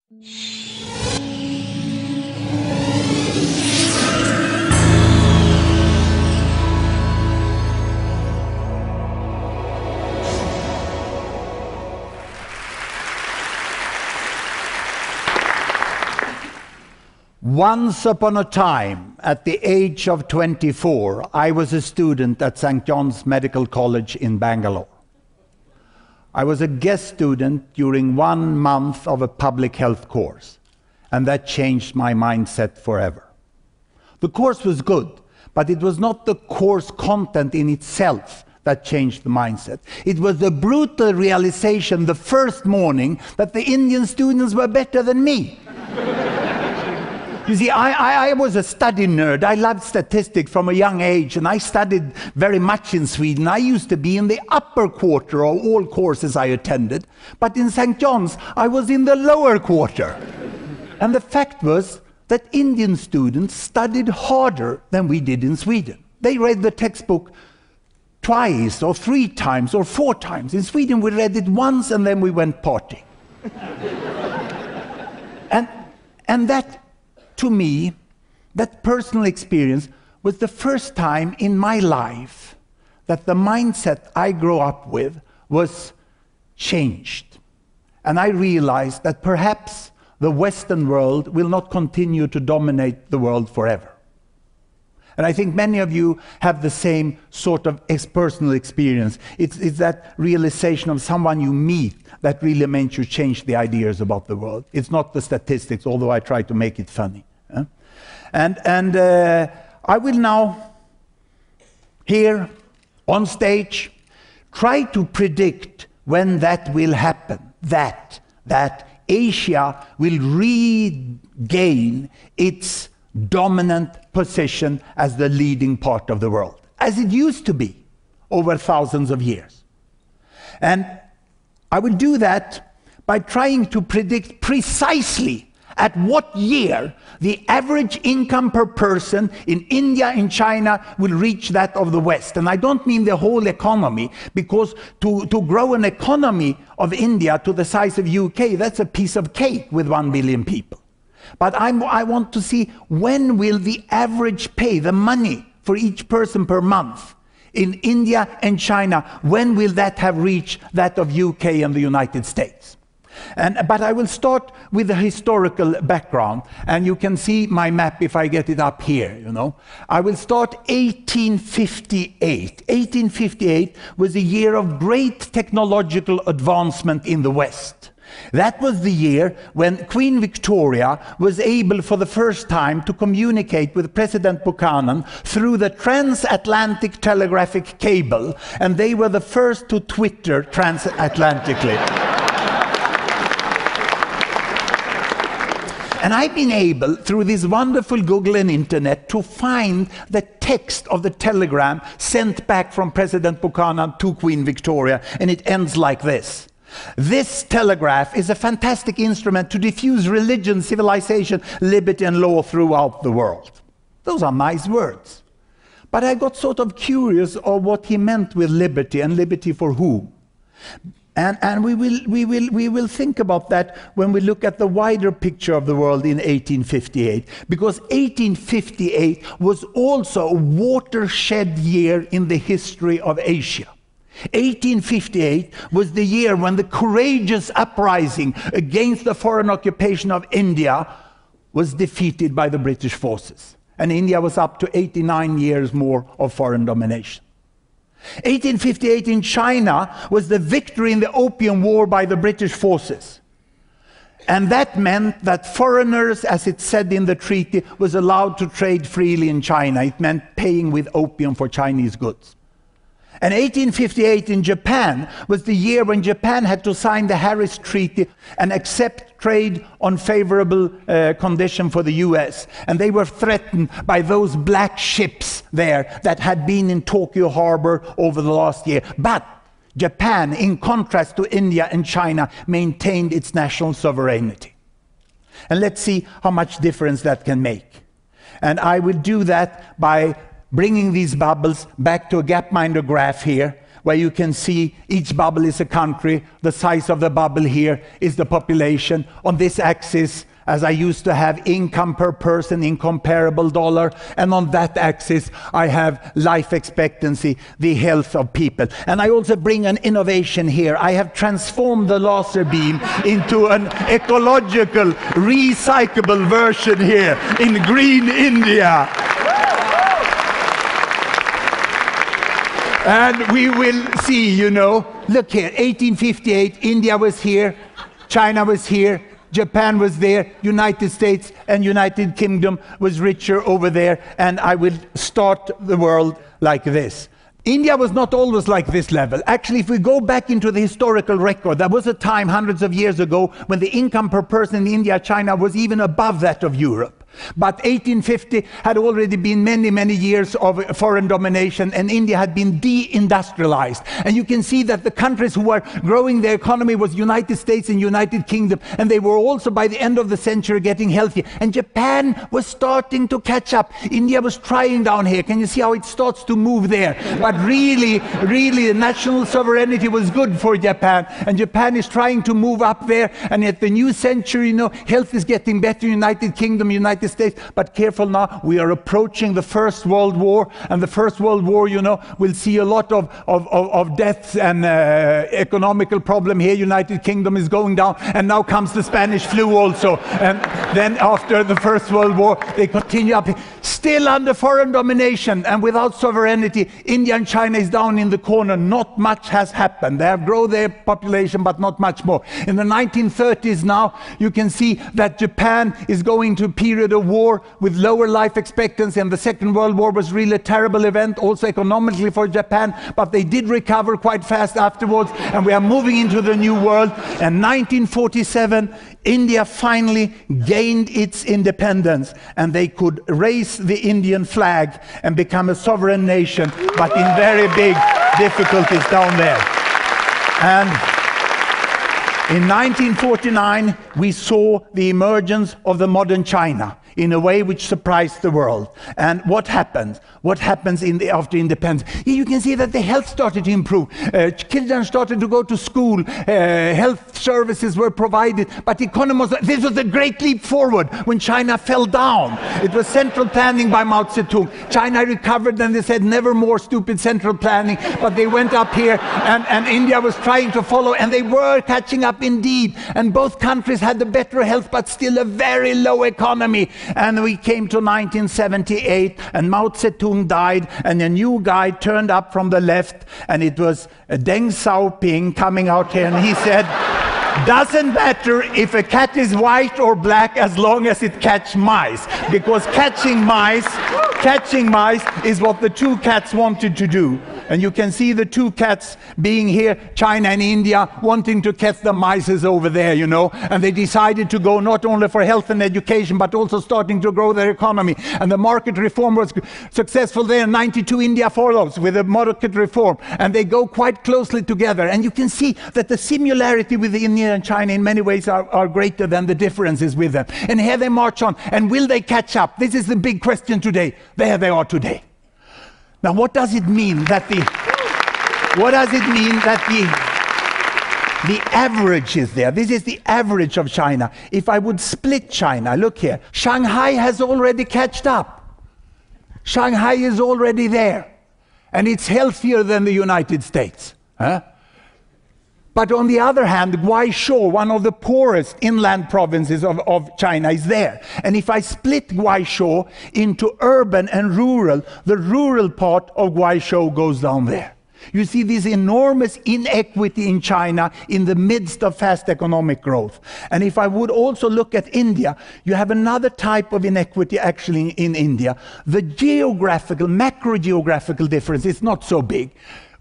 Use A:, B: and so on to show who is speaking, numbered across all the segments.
A: Once upon a time, at the age of 24, I was a student at St. John's Medical College in Bangalore. I was a guest student during 1 month of a public health course, and that changed my mindset forever. The course was good, but it was not the course content in itself that changed the mindset. It was the brutal realization the first morning that the Indian students were better than me. You see, I was a study nerd. I loved statistics from a young age, and I studied very much in Sweden. I used to be in the upper quarter of all courses I attended, but in St. John's, I was in the lower quarter. And the fact was that Indian students studied harder than we did in Sweden. They read the textbook twice, or 3 times, or 4 times. In Sweden, we read it once, and then we went partying. and that, to me, that personal experience was the first time in my life that the mindset I grew up with was changed. And I realized that perhaps the Western world will not continue to dominate the world forever. And I think many of you have the same sort of personal experience. It's that realization of someone you meet that really makes you change the ideas about the world. It's not the statistics, although I try to make it funny. And I will now, here on stage, try to predict when that will happen, that Asia will regain its dominant position as the leading part of the world, as it used to be over thousands of years. And I will do that by trying to predict precisely at what year the average income per person in India and China will reach that of the West. And I don't mean the whole economy, because to grow an economy of India to the size of UK, that's a piece of cake with 1 billion people. But I want to see when will the average pay, the money for each person per month in India and China, when will that have reached that of UK and the United States? But I will start with the historical background, and you can see my map if I get it up here, you know. I will start 1858. 1858 was a year of great technological advancement in the West. That was the year when Queen Victoria was able for the first time to communicate with President Buchanan through the transatlantic telegraphic cable, and they were the first to Twitter transatlantically. And I've been able, through this wonderful Google and internet, to find the text of the telegram sent back from President Buchanan to Queen Victoria, and it ends like this. This telegraph is a fantastic instrument to diffuse religion, civilization, liberty and law throughout the world. Those are nice words. But I got sort of curious of what he meant with liberty, and liberty for whom. And we will think about that when we look at the wider picture of the world in 1858, because 1858 was also a watershed year in the history of Asia. 1858 was the year when the courageous uprising against the foreign occupation of India was defeated by the British forces. And India was up to 89 years more of foreign domination. 1858 in China was the victory in the Opium War by the British forces. And that meant that foreigners, as it said in the treaty, was allowed to trade freely in China. It meant paying with opium for Chinese goods. And 1858 in Japan was the year when Japan had to sign the Harris Treaty and accept trade on favorable condition for the US. And they were threatened by those black ships there that had been in Tokyo Harbor over the last year. But Japan, in contrast to India and China, maintained its national sovereignty. And let's see how much difference that can make. And I will do that by bringing these bubbles back to a Gapminder graph here, where you can see each bubble is a country. The size of the bubble here is the population. On this axis, as I used to have, income per person in comparable dollar, and on that axis I have life expectancy, the health of people. And I also bring an innovation here. I have transformed the laser beam into an ecological, recyclable version here in green India. And we will see, you know, look here, 1858, India was here, China was here, Japan was there, United States and United Kingdom was richer over there, and I will start the world like this. India was not always like this level. Actually, if we go back into the historical record, there was a time hundreds of years ago when the income per person in India, China was even above that of Europe. But 1850 had already been many, many years of foreign domination, and India had been de-industrialized. And you can see that the countries who were growing their economy was United States and United Kingdom, and they were also by the end of the century getting healthy. And Japan was starting to catch up. India was trying down here. Can you see how it starts to move there? But really, the national sovereignty was good for Japan, and Japan is trying to move up there. And at the new century, you know, health is getting better, United Kingdom, United States, but careful now, we are approaching the First World War, and the First World War, you know, will see a lot of deaths and economical problem here. United Kingdom is going down, and now comes the Spanish flu also. And then after the First World War, they continue up, still under foreign domination and without sovereignty. India and China is down in the corner. Not much has happened. They have grown their population, but not much more. In the 1930s now, you can see that Japan is going to a period of war with lower life expectancy, and the Second World War was really a terrible event, also economically for Japan, but they did recover quite fast afterwards, and we are moving into the new world. And 1947, India finally gained its independence, and they could raise the Indian flag and become a sovereign nation, but in very big difficulties down there. And in 1949, we saw the emergence of the modern China in a way which surprised the world. And what happens? What happens after independence? You can see that the health started to improve. Children started to go to school. Health services were provided. But this was a great leap forward when China fell down. It was central planning by Mao Zedong. China recovered, and they said never more stupid central planning. But they went up here, and India was trying to follow, and they were catching up indeed. And both countries had the better health, but still a very low economy. And we came to 1978, and Mao Zedong died, and a new guy turned up from the left, and it was Deng Xiaoping coming out here, and he said, doesn't matter if a cat is white or black as long as it catches mice, because catching mice is what the two cats wanted to do. And you can see the two cats being here, China and India, wanting to catch the mice over there, you know. And they decided to go not only for health and education, but also starting to grow their economy. And the market reform was successful there. In 92, India follows with a market reform. And they go quite closely together. And you can see that the similarity with India and China in many ways are greater than the differences with them. And here they march on. And will they catch up? This is the big question today. There they are today. Now, what does it mean that the average is there? This is the average of China. If I would split China, look here. Shanghai has already catched up. Shanghai is already there. And it's healthier than the United States. Huh? But on the other hand, Guizhou, one of the poorest inland provinces of China, is there. And if I split Guizhou into urban and rural, the rural part of Guizhou goes down there. You see this enormous inequity in China in the midst of fast economic growth. And if I would also look at India, you have another type of inequity actually in India. The geographical, macro-geographical difference is not so big.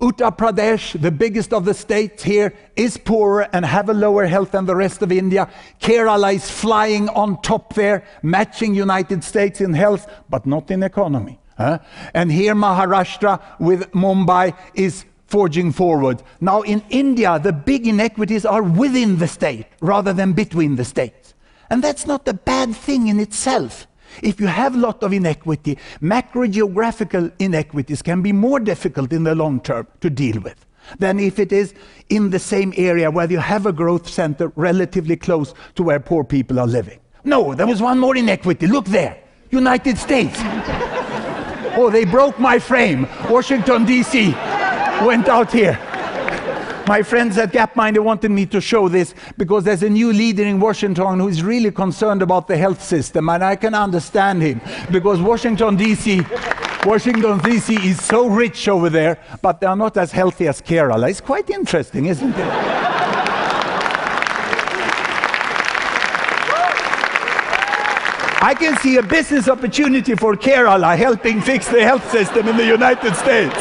A: Uttar Pradesh, the biggest of the states here, is poorer and have a lower health than the rest of India. Kerala is flying on top there, matching United States in health, but not in economy. And here Maharashtra with Mumbai is forging forward. Now in India, the big inequities are within the state rather than between the states. And that's not a bad thing in itself. If you have a lot of inequity, macro-geographical inequities can be more difficult in the long term to deal with. than if it is in the same area where you have a growth center relatively close to where poor people are living. No, there was one more inequity. Look there, United States. Oh, they broke my frame. Washington, D.C. went out here. My friends at Gapminder wanted me to show this because there's a new leader in Washington who is really concerned about the health system, and I can understand him because Washington, D.C. is so rich over there, but they are not as healthy as Kerala. It's quite interesting, isn't it? I can see a business opportunity for Kerala helping fix the health system in the United States.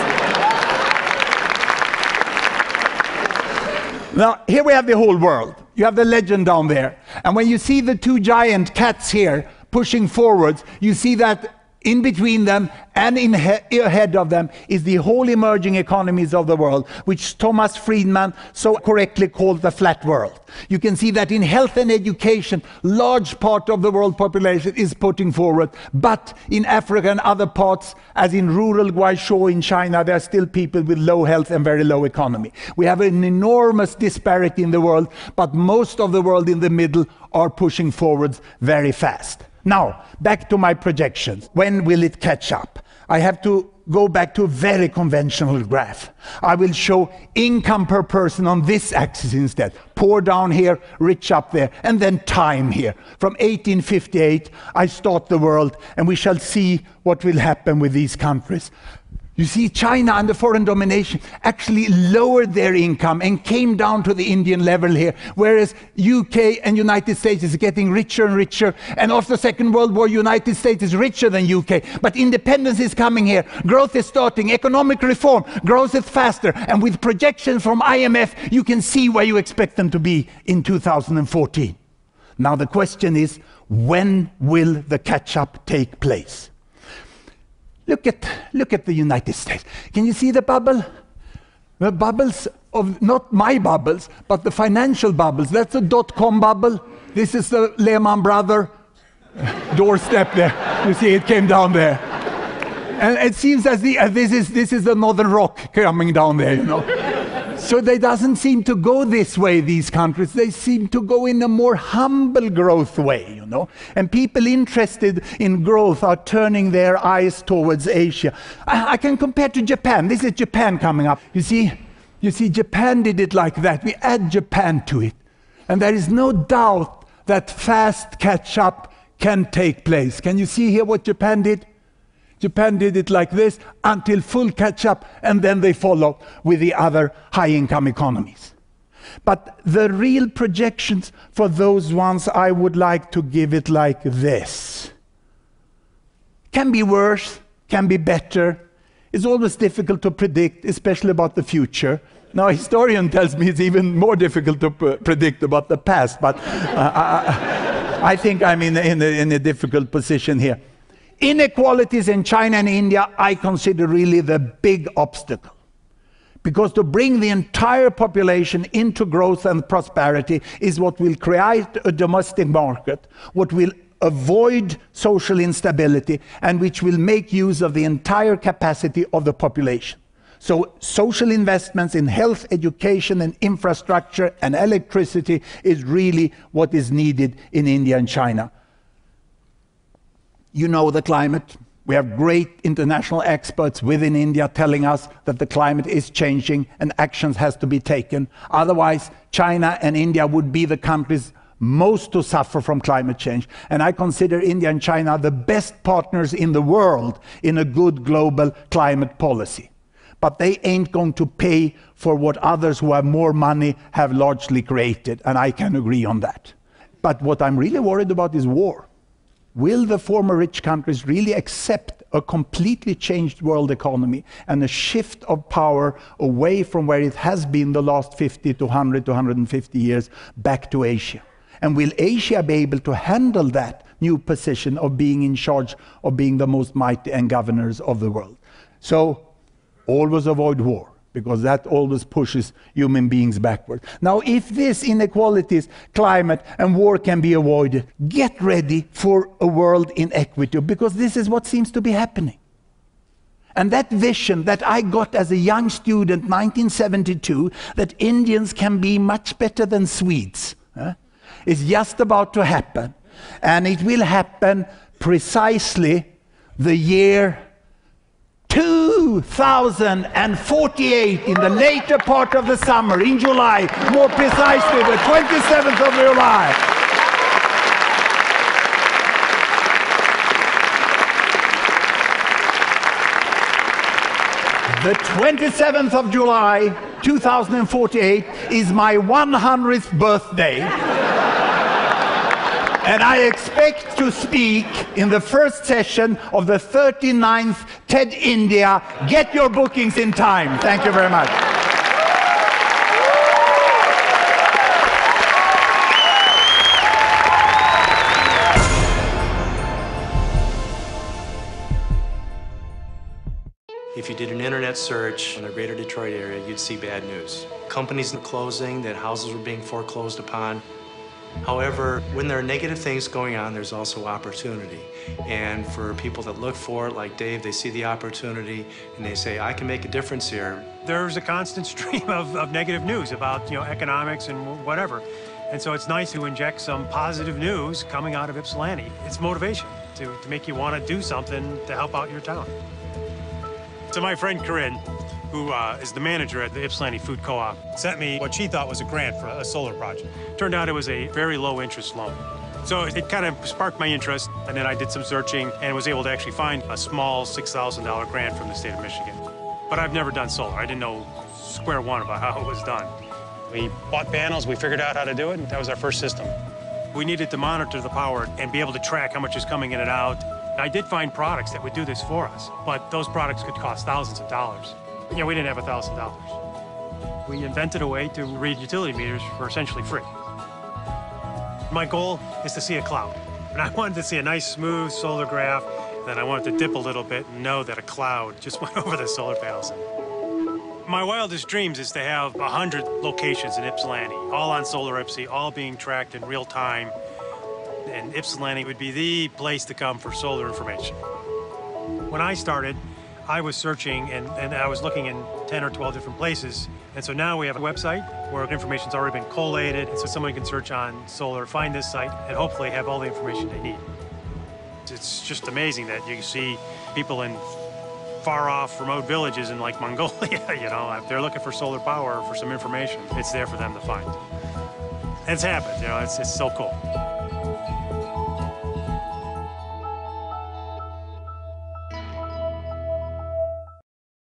A: Now, here we have the whole world. You have the legend down there. And when you see the two giant cats here pushing forwards, you see that in between them and ahead of them is the whole emerging economies of the world, which Thomas Friedman so correctly called the flat world. You can see that in health and education, large part of the world population is putting forward, but in Africa and other parts, as in rural Guizhou in China, there are still people with low health and very low economy. We have an enormous disparity in the world, but most of the world in the middle are pushing forwards very fast. Now, back to my projections. When will it catch up? I have to go back to a very conventional graph. I will show income per person on this axis instead. Poor down here, rich up there, and then time here. From 1858, I start the world, and we shall see what will happen with these countries. You see, China under foreign domination actually lowered their income and came down to the Indian level here, whereas UK and United States is getting richer and richer, and after the Second World War, United States is richer than UK. But independence is coming here, growth is starting, economic reform, growth is faster, and with projections from IMF, you can see where you expect them to be in 2014. Now the question is, when will the catch-up take place? Look at the United States. Can you see the bubble? The bubbles of, not my bubbles, but the financial bubbles. That's a dot-com bubble. This is the Lehman Brothers doorstep there. You see it came down there. And it seems as this is the Northern Rock coming down there, you know. So they doesn't seem to go this way, these countries. They seem to go in a more humble growth way, you know. And people interested in growth are turning their eyes towards Asia. I can compare to Japan. This is Japan coming up. You see, Japan did it like that. We add Japan to it. And there is no doubt that fast catch-up can take place. Can you see here what Japan did? Japan did it like this until full catch-up, and then they follow with the other high-income economies. But the real projections for those ones, I would like to give it like this. Can be worse, can be better. It's always difficult to predict, especially about the future. Now, a historian tells me it's even more difficult to predict about the past, but I think I'm in a difficult position here. Inequalities in China and India, I consider really the big obstacle. Because to bring the entire population into growth and prosperity is what will create a domestic market, what will avoid social instability, and which will make use of the entire capacity of the population. So social investments in health, education, and infrastructure and electricity is really what is needed in India and China. You know the climate. We have great international experts within India telling us that the climate is changing and actions has to be taken. Otherwise, China and India would be the countries most to suffer from climate change. And I consider India and China the best partners in the world in a good global climate policy. But they ain't going to pay for what others who have more money have largely created, and I can agree on that. But what I'm really worried about is war. Will the former rich countries really accept a completely changed world economy and a shift of power away from where it has been the last 50 to 100 to 150 years back to Asia? And will Asia be able to handle that new position of being in charge, of being the most mighty and governors of the world? So always avoid war, because that always pushes human beings backward. Now, if these inequalities, climate and war can be avoided, get ready for a world in equity, because this is what seems to be happening. And that vision that I got as a young student, 1972, that Indians can be much better than Swedes, is just about to happen. And it will happen precisely the year 2048, in the later part of the summer, in July, more precisely the 27th of July. The 27th of July, 2048, is my 100th birthday. And I expect to speak in the first session of the 39th TED India. Get your bookings in time. Thank you very much.
B: If you did an internet search in the greater Detroit area, you'd see bad news. Companies closing, that houses were being foreclosed upon. However, when there are negative things going on, there's also opportunity. And for people that look for it, like Dave, they see the opportunity and they say, I can make a difference here.
C: There's a constant stream of negative news about, economics and whatever. And so it's nice to inject some positive news coming out of Ypsilanti. It's motivation to make you want to do something to help out your town. So my friend Corinne, who is the manager at the Ypsilanti Food Co-op, sent me what she thought was a grant for a solar project. Turned out it was a very low-interest loan. So it kind of sparked my interest, and then I did some searching and was able to actually find a small $6,000 grant from the state of Michigan. But I've never done solar. I didn't know square one about how it was done. We bought panels, we figured out how to do it, and that was our first system. We needed to monitor the power and be able to track how much is coming in and out. I did find products that would do this for us, but those products could cost thousands of dollars. We didn't have $1,000. We invented a way to read utility meters for essentially free. My goal is to see a cloud. And I wanted to see a nice, smooth solar graph. Then I wanted to dip a little bit and know that a cloud just went over the solar panels. My wildest dreams is to have 100 locations in Ypsilanti, all on Solar Ypsi, all being tracked in real time. And Ypsilanti would be the place to come for solar information. When I started, I was searching and I was looking in 10 or 12 different places. And so now we have a website where information's already been collated. And so someone can search on solar, find this site, and hopefully have all the information they need. It's just amazing that you see people in far-off remote villages in like Mongolia, if they're looking for solar power or for some information, it's there for them to find. And it's happened, it's so cool.